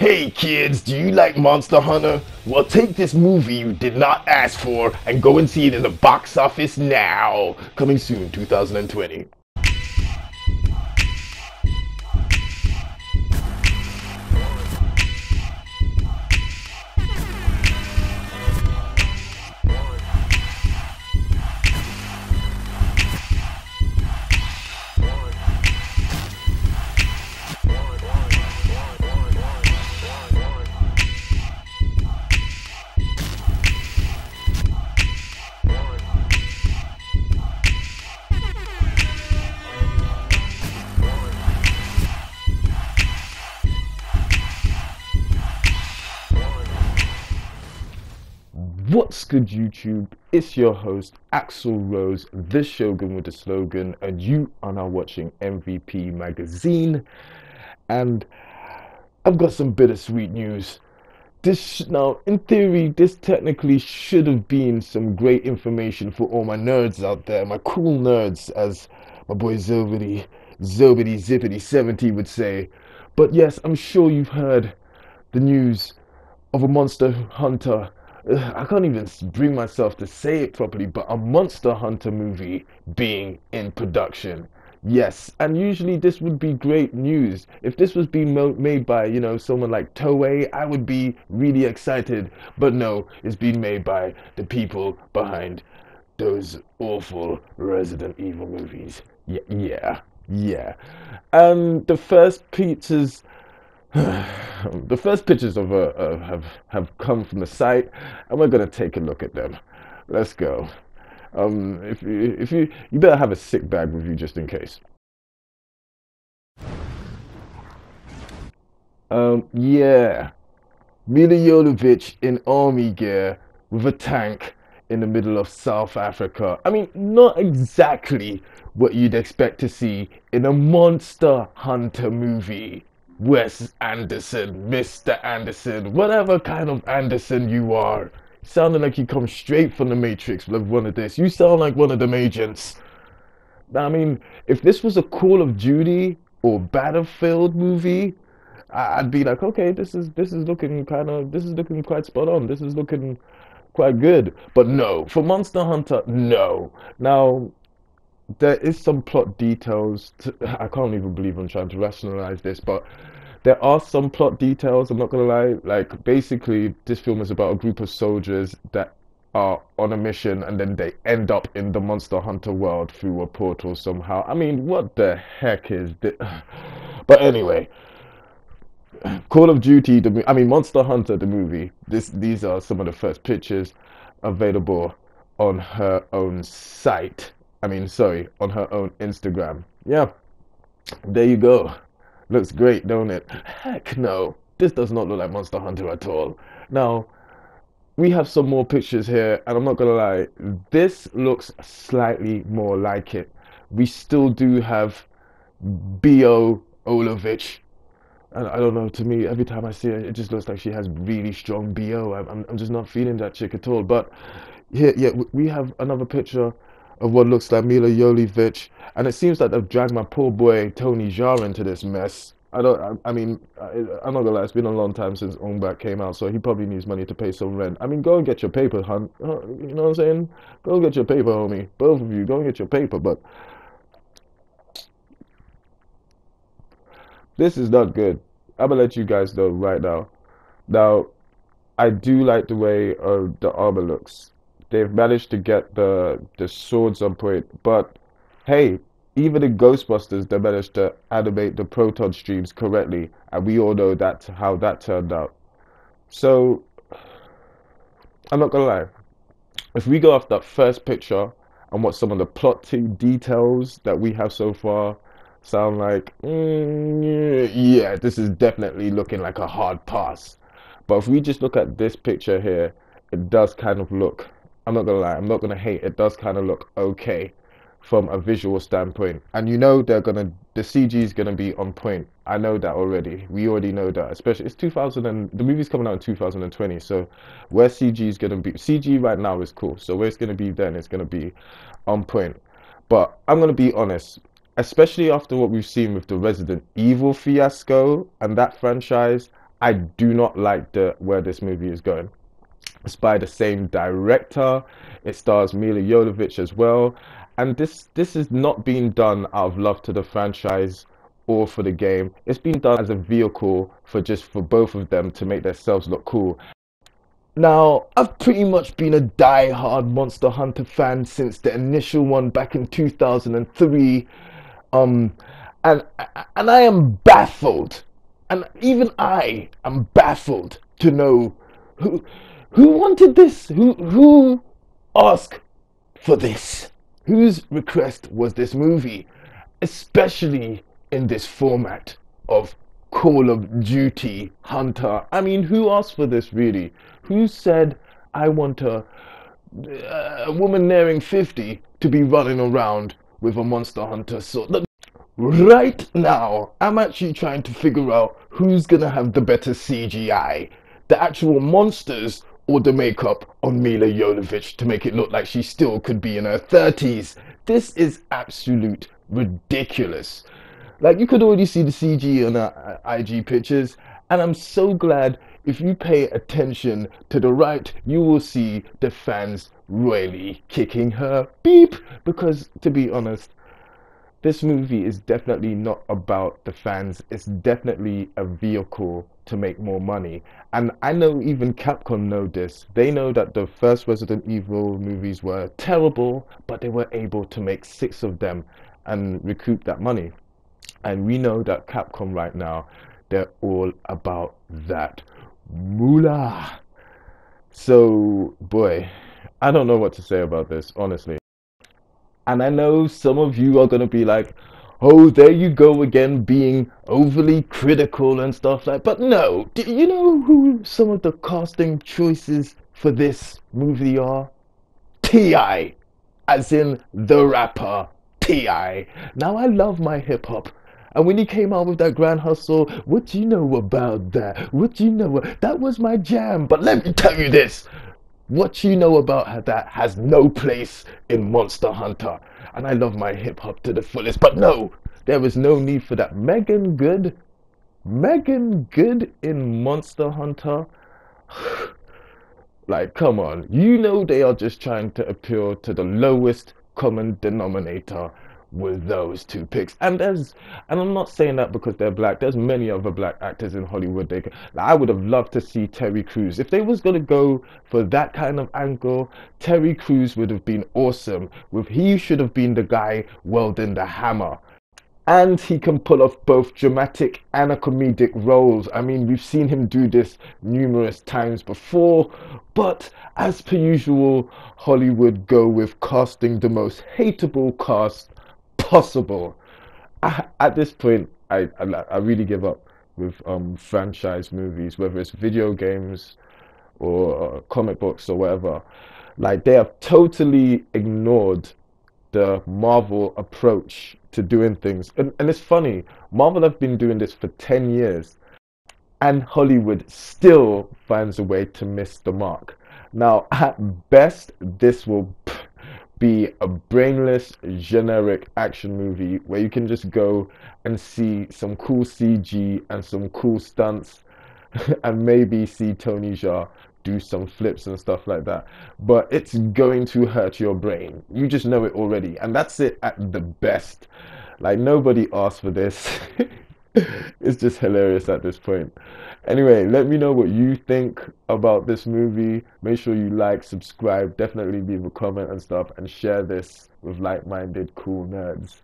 Hey kids, do you like Monster Hunter? Well, take this movie you did not ask for and go and see it in the box office now. Coming soon, 2020. What's good, YouTube? It's your host, Axel Rose, the Shogun with the slogan, and you are now watching MVP Magazine. And I've got some bittersweet news. Now, in theory, this technically should have been some great information for all my nerds out there, my cool nerds, as my boy Zobity Zippity 70 would say. But yes, I'm sure you've heard the news of a Monster Hunter. I can't even bring myself to say it properly, but a Monster Hunter movie being in production. Yes, and usually this would be great news. If this was being made by, someone like Toei, I would be really excited. But no, it's being made by the people behind those awful Resident Evil movies. Yeah. And the first pictures of have come from the site, and we're gonna take a look at them. Let's go. If you better have a sick bag with you just in case. Yeah, Mila Jovovich in army gear with a tank in the middle of South Africa. I mean, not exactly what you'd expect to see in a Monster Hunter movie. Wes Anderson, Mr. Anderson, whatever kind of Anderson you are. Sounding like you come straight from the Matrix with one of this. You sound like one of them agents. I mean, if this was a Call of Duty or Battlefield movie, I'd be like, okay, this is looking quite spot on. This is looking quite good. But no, for Monster Hunter, no. Now, there is some plot details. I can't even believe I'm trying to rationalize this, but there are some plot details. I'm not gonna lie. Like, basically, this film is about a group of soldiers that are on a mission, and then they end up in the Monster Hunter world through a portal somehow. I mean, what the heck is this? But anyway, Call of Duty, Monster Hunter, the movie. These are some of the first pictures available on her own site. On her own Instagram. Yeah, there you go. Looks great, don't it? Heck no, this does not look like Monster Hunter at all. Now, we have some more pictures here, and I'm not gonna lie, this looks slightly more like it. We still do have B.O. Olovich. And I don't know, to me, every time I see her, it just looks like she has really strong BO. I'm just not feeling that chick at all. But here, yeah, we have another picture of what looks like Mila Jovovich, and it seems like they've dragged my poor boy Tony Jaa into this mess. I'm not gonna lie, it's been a long time since Ongbak came out, so he probably needs money to pay some rent. I mean, go and get your paper, hun. You know what I'm saying? Go and get your paper, homie. Both of you, go and get your paper. But this is not good. I'm gonna let you guys know right now. Now, I do like the way the armor looks. They've managed to get the swords on point, but hey, even in Ghostbusters, they managed to animate the proton streams correctly, and we all know how that turned out. So, I'm not gonna lie. If we go off that first picture and what some of the plotting details that we have so far sound like, yeah, this is definitely looking like a hard pass. But if we just look at this picture here, it does kind of look, I'm not gonna lie, I'm not gonna hate, it does kind of look okay from a visual standpoint. And the CG is gonna be on point. I know that already. We already know that. Especially, the movie's coming out in 2020, so where CG is gonna be, CG right now is cool. So where it's gonna be then, it's gonna be on point. But I'm gonna be honest, especially after what we've seen with the Resident Evil fiasco and that franchise, I do not like the where this movie is going. It's by the same director. It stars Mila Jovovich as well, and this is not being done out of love to the franchise or for the game. It's being done as a vehicle for just for both of them to make themselves look cool. Now, I've pretty much been a die-hard Monster Hunter fan since the initial one back in 2003. Um, and and I am baffled, and even I am baffled to know who who wanted this, who asked for this, whose request was this movie, especially in this format of Call of Duty Hunter. I mean, who asked for this really? Who said I want a woman nearing 50 to be running around with a Monster Hunter sword? Right now, I'm actually trying to figure out who's gonna have the better CGI, the actual monsters or the makeup on Mila Jovovich to make it look like she still could be in her 30s. This is absolute ridiculous. Like, you could already see the CG on her IG pictures, and I'm so glad if you pay attention to the right, you will see the fans royally kicking her beep, because to be honest, this movie is definitely not about the fans. It's definitely a vehicle to make more money. And I know even Capcom know this. They know that the first Resident Evil movies were terrible, but they were able to make 6 of them and recoup that money. And we know that Capcom right now, they're all about that moolah. So, boy, I don't know what to say about this, honestly. And I know some of you are going to be like, oh, there you go again, being overly critical and stuff like. But no, do you know who some of the casting choices for this movie are? T.I., as in the rapper T.I. Now, I love my hip hop. And when he came out with that Grand Hustle, what do you know about that? What do you know? That was my jam. But let me tell you this. What you know about that has no place in Monster Hunter. And I love my hip hop to the fullest. But no, there was no need for that. Megan Good in Monster Hunter? Like, come on. You know they are just trying to appeal to the lowest common denominator with those 2 picks. And I'm not saying that because they're black. There's many other black actors in Hollywood. Like, I would have loved to see Terry Crews. If they was gonna go for that kind of angle, Terry Crews would have been awesome. He should have been the guy wielding the hammer. And he can pull off both dramatic and a comedic roles. I mean, we've seen him do this numerous times before, but as per usual, Hollywood go with casting the most hateable cast possible. At this point, I really give up with franchise movies, whether it's video games or comic books or whatever. Like, they have totally ignored the Marvel approach to doing things. And it's funny, Marvel have been doing this for 10 years and Hollywood still finds a way to miss the mark. Now, at best, this will be a brainless, generic action movie where you can just go and see some cool CG and some cool stunts and maybe see Tony Jaa do some flips and stuff like that. But it's going to hurt your brain. You just know it already. And that's it at the best. Like, nobody asked for this. It's just hilarious at this point. Anyway, let me know what you think about this movie. Make sure you like, subscribe, definitely leave a comment and stuff, and share this with like-minded cool nerds.